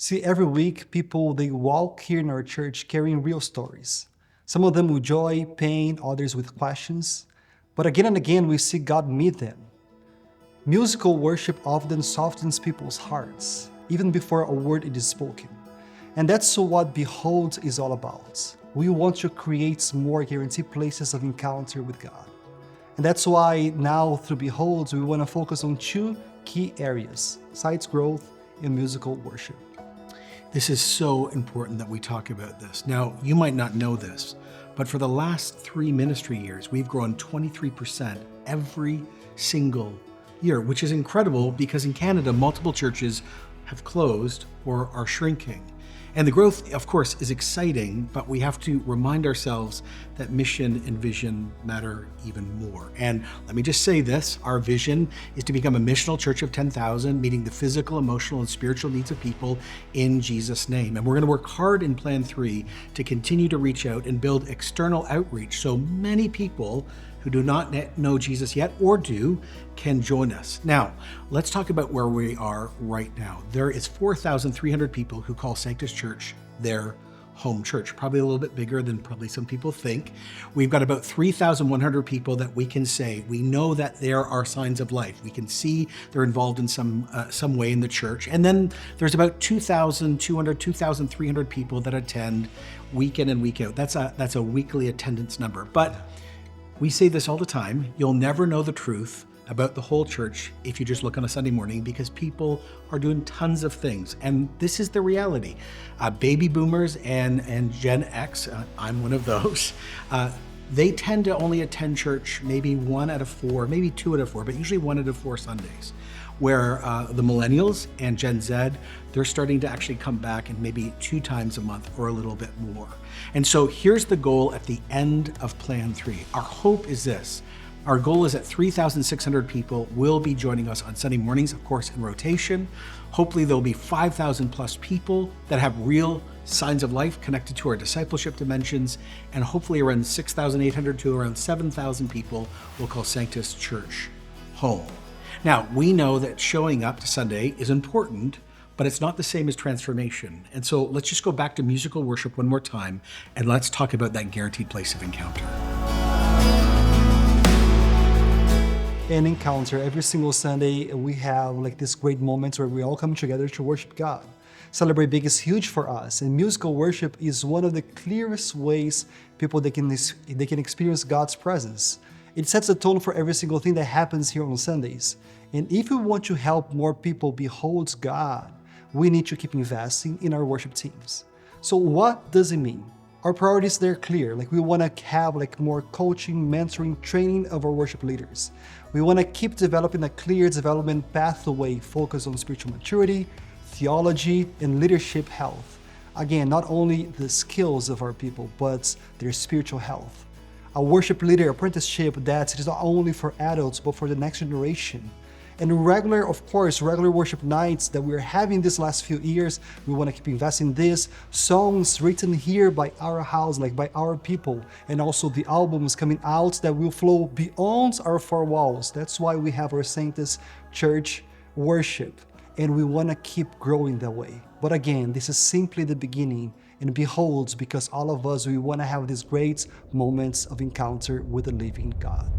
See, every week, people, they walk here in our church carrying real stories. Some of them with joy, pain, others with questions. But again and again, we see God meet them. Musical worship often softens people's hearts, even before a word is spoken. And that's what Behold is all about. We want to create more guaranteed places of encounter with God. And that's why now, through Behold, we want to focus on two key areas: sites growth and musical worship. This is so important that we talk about this. Now, you might not know this, but for the last 3 ministry years, we've grown 23% every single year, which is incredible because in Canada, multiple churches have closed or are shrinking. And the growth, of course, is exciting, but we have to remind ourselves that mission and vision matter even more. And let me just say this, our vision is to become a missional church of 10,000, meeting the physical, emotional, and spiritual needs of people in Jesus' name. And we're going to work hard in Plan 3 to continue to reach out and build external outreach so many people who do not know Jesus yet or do can join us. Now, let's talk about where we are right now. There is 4,300 people who call Sanctus Church their home church, probably a little bit bigger than probably some people think. We've got about 3,100 people that we can say, we know that there are signs of life. We can see they're involved in some way in the church. And then there's about 2,200, 2,300 people that attend week in and week out. That's a weekly attendance number. But we say this all the time, you'll never know the truth about the whole church if you just look on a Sunday morning, because people are doing tons of things. And this is the reality. Baby boomers and Gen X, I'm one of those, they tend to only attend church maybe 1 out of 4, maybe 2 out of 4, but usually 1 out of 4 Sundays. Where the millennials and Gen Z, they're starting to actually come back and maybe 2 times a month or a little bit more. And so here's the goal at the end of Plan 3. Our hope is this. Our goal is that 3,600 people will be joining us on Sunday mornings, of course, in rotation. Hopefully there'll be 5,000 plus people that have real signs of life connected to our discipleship dimensions, and hopefully around 6,800 to around 7,000 people will call Sanctus Church home. Now, we know that showing up to Sunday is important, but it's not the same as transformation. And so let's just go back to musical worship one more time, and let's talk about that guaranteed place of encounter. In Encounter, every single Sunday, we have like this great moments where we all come together to worship God. Celebrate Big is huge for us, and musical worship is one of the clearest ways people they can experience God's presence. It sets a tone for every single thing that happens here on Sundays. And if we want to help more people behold God, we need to keep investing in our worship teams. So what does it mean? Our priorities, they're clear. Like, we want to have more coaching, mentoring, training of our worship leaders. We want to keep developing a clear development pathway focused on spiritual maturity, theology, and leadership health. Again, not only the skills of our people, but their spiritual health. A worship leader apprenticeship that is not only for adults, but for the next generation. And regular worship nights that we're having these last few years, we want to keep investing in this. Songs written here by our house, like by our people, and also the albums coming out that will flow beyond our 4 walls. That's why we have our Sanctus Church worship, and we want to keep growing that way. But again, this is simply the beginning. And behold, because all of us, we want to have these great moments of encounter with the living God.